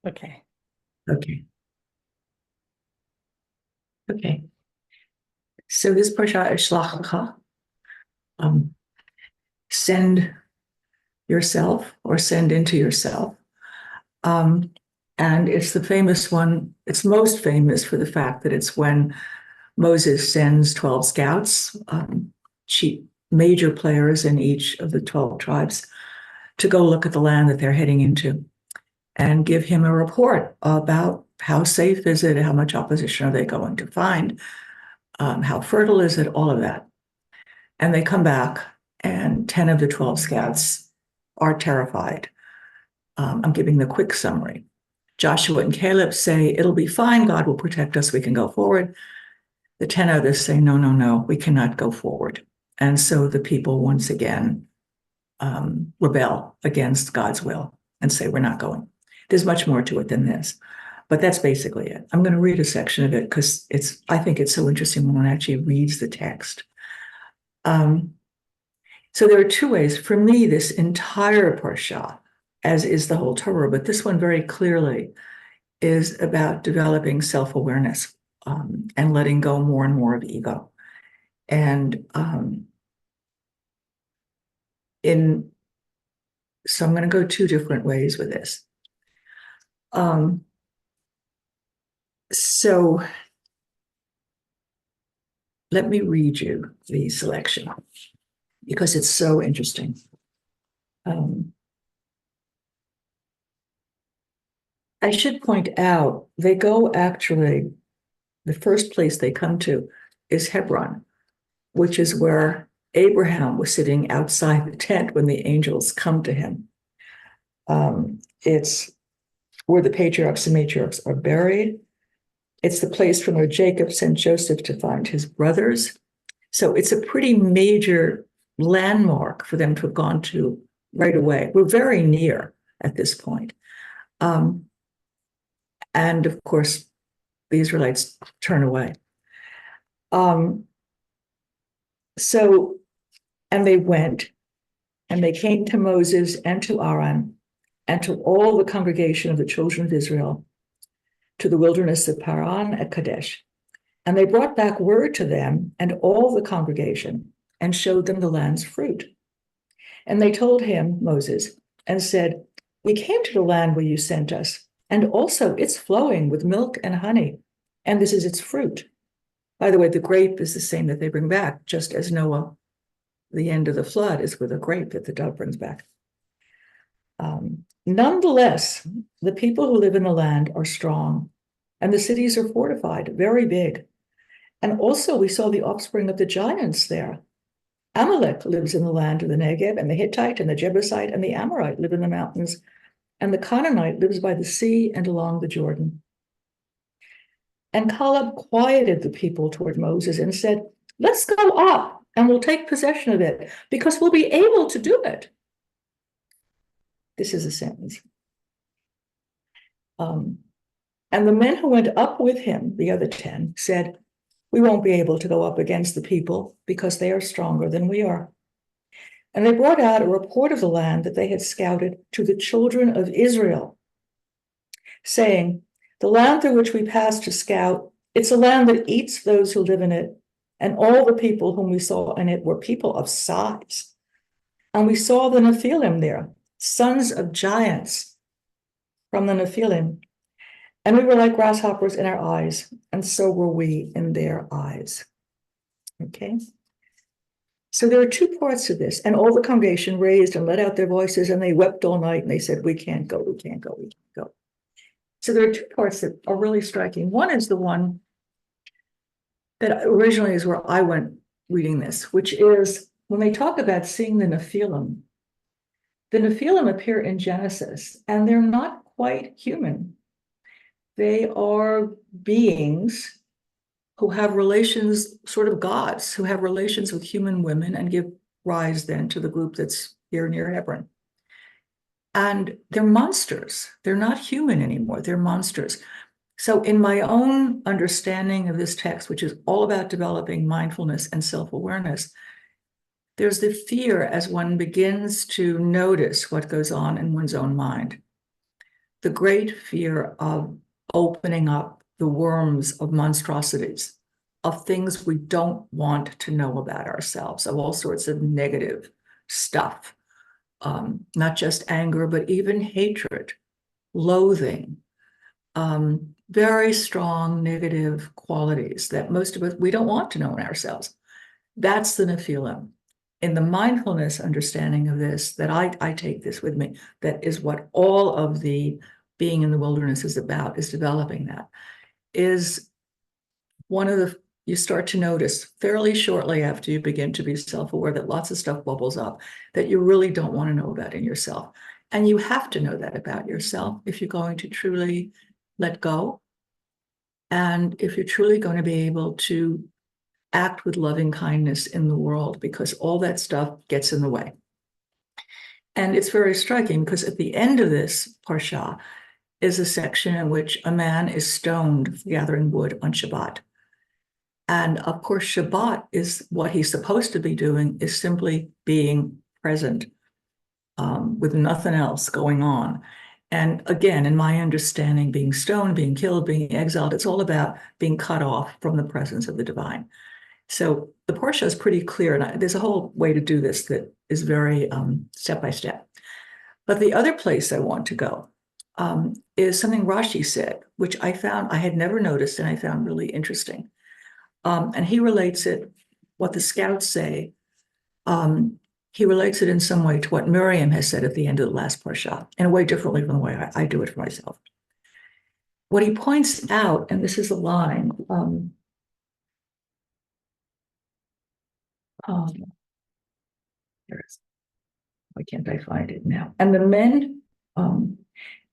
Okay. Okay. Okay. So this Parashat is Shlach, um, send yourself or send into yourself. Um, and it's the famous one. It's most famous for the fact that it's when Moses sends 12 scouts, chief major players in each of the 12 tribes, to go look at the land that they're heading into and give him a report about how safe is it, how much opposition are they going to find, how fertile is it, all of that. And they come back, and 10 of the 12 scouts are terrified. I'm giving the quick summary. Joshua and Caleb say, it'll be fine, God will protect us, we can go forward. The 10 others say, no, no, no, we cannot go forward. And so the people once again rebel against God's will and say, we're not going. There's much more to it than this, but that's basically it. I'm going to read a section of it because I think it's so interesting when one actually reads the text. So there are two ways. For me, this entire Parsha, as is the whole Torah, but this one very clearly is about developing self-awareness and letting go more and more of ego. And so I'm going to go two different ways with this. So let me read you the selection because it's so interesting. I should point out, they go actually, the first place they come to is Hebron, which is where Abraham was sitting outside the tent when the angels come to him. It's where the patriarchs and matriarchs are buried. It's the place from where Jacob sent Joseph to find his brothers. So it's a pretty major landmark for them to have gone to right away. We're very near at this point. And of course, the Israelites turn away. And they went, and they came to Moses and to Aaron and to all the congregation of the children of Israel to the wilderness of Paran at Kadesh. And they brought back word to them and all the congregation and showed them the land's fruit. And they told him, Moses, and said, we came to the land where you sent us, and also it's flowing with milk and honey, and this is its fruit. By the way, the grape is the same that they bring back, just as Noah, the end of the flood is with a grape that the dove brings back. Nonetheless, the people who live in the land are strong, and the cities are fortified, very big. And also we saw the offspring of the giants there. Amalek lives in the land of the Negev, and the Hittite and the Jebusite and the Amorite live in the mountains, and the Canaanite lives by the sea and along the Jordan. And Caleb quieted the people toward Moses and said, let's go up and we'll take possession of it because we'll be able to do it. This is a sentence. And the men who went up with him, the other 10, said, we won't be able to go up against the people because they are stronger than we are. And they brought out a report of the land that they had scouted to the children of Israel, saying, the land through which we passed to scout, it's a land that eats those who live in it, and all the people whom we saw in it were people of size. And we saw the Nephilim there, sons of giants from the Nephilim. And we were like grasshoppers in our eyes, and so were we in their eyes. Okay? So there are two parts to this, and all the congregation raised and let out their voices, and they wept all night, and they said, we can't go, we can't go, we can't go. So there are two parts that are really striking. One is the one that originally is where I went reading this, which is when they talk about seeing the Nephilim appear in Genesis, and they're not quite human. They are beings who have relations, sort of gods, who have relations with human women and give rise then to the group that's here near Hebron. And they're monsters. They're not human anymore. They're monsters. So in my own understanding of this text, which is all about developing mindfulness and self-awareness, there's the fear as one begins to notice what goes on in one's own mind. the great fear of opening up the worms of monstrosities, of things we don't want to know about ourselves, of all sorts of negative stuff, not just anger, but even hatred, loathing, very strong negative qualities that most of us, we don't want to know in ourselves. That's the Nephilim. In the mindfulness understanding of this, that I take this with me, that is what all of the being in the wilderness is about, is developing that. Is one of the, you start to notice fairly shortly after you begin to be self-aware that lots of stuff bubbles up that you really don't want to know about in yourself. And you have to know that about yourself if you're going to truly let go. And if you're truly going to be able to act with loving kindness in the world, because all that stuff gets in the way. And it's very striking because at the end of this Parsha is a section in which a man is stoned for gathering wood on Shabbat. And of course, Shabbat is what he's supposed to be doing, is simply being present with nothing else going on. And again, in my understanding, being stoned, being killed, being exiled, it's all about being cut off from the presence of the divine. So the Parsha is pretty clear, and there's a whole way to do this that is very step by step. But the other place I want to go is something Rashi said, which I found I had never noticed and I found really interesting. And he relates it, what the scouts say, he relates it in some way to what Miriam has said at the end of the last Parsha, in a way differently from the way I do it for myself. What he points out, and this is a line, there is, why can't I find it now? And the men, and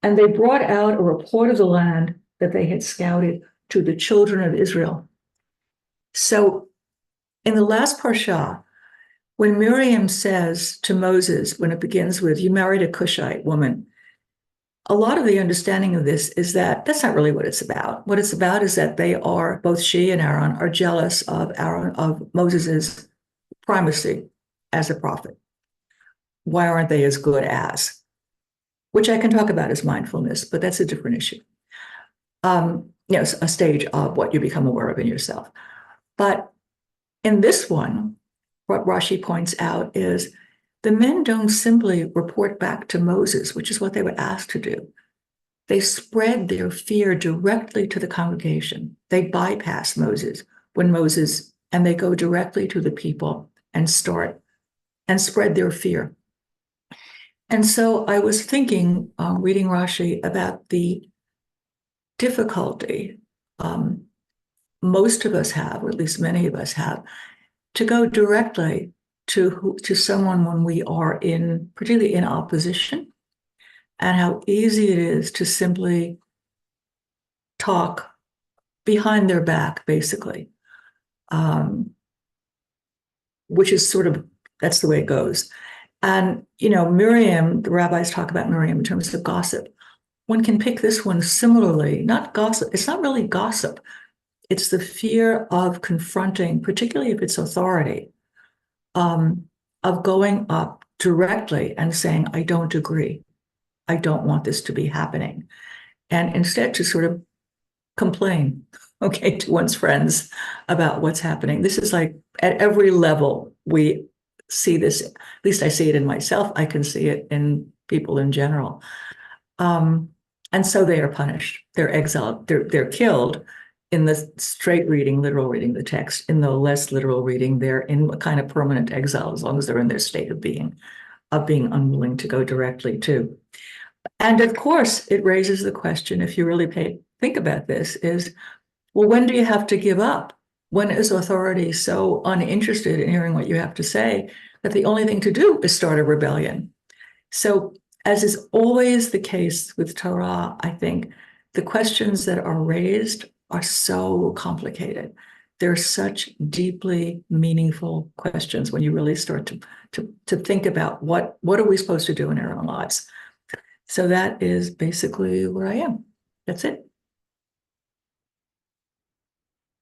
they brought out a report of the land that they had scouted to the children of Israel. So in the last Parsha, when Miriam says to Moses, when it begins with, you married a Cushite woman, a lot of the understanding of this is that that's not really what it's about. What it's about is that they are, both she and Aaron, are jealous of Moses's primacy as a prophet. Why aren't they as good as? Which I can talk about as mindfulness, but that's a different issue. A stage of what you become aware of in yourself. But in this one, what Rashi points out is the men don't simply report back to Moses, which is what they were asked to do. They spread their fear directly to the congregation. They bypass Moses and they go directly to the people and start and spread their fear. And so I was thinking, reading Rashi, about the difficulty most of us have, or at least many of us have, to go directly to someone when we are particularly in opposition, and how easy it is to simply talk behind their back, basically, which is that's the way it goes. And, Miriam, the rabbis talk about Miriam in terms of gossip. One can pick this one similarly, not gossip. It's not really gossip. It's the fear of confronting, particularly if it's authority, of going up directly and saying, I don't agree. I don't want this to be happening. And instead to sort of complain, to one's friends about what's happening. This is like at every level we see this. At least I see it in myself. I can see it in people in general. And so they are punished. They're exiled. They're killed. In the straight reading, literal reading the text. In the less literal reading, they're in a kind of permanent exile as long as they're in their state of being unwilling to go directly to. And of course, it raises the question, if you really think about this, is, well, when do you have to give up? When is authority so uninterested in hearing what you have to say that the only thing to do is start a rebellion? So, as is always the case with Torah, I think the questions that are raised are so complicated. They're such deeply meaningful questions when you really start to think about what are we supposed to do in our own lives. So that is basically where I am. That's it.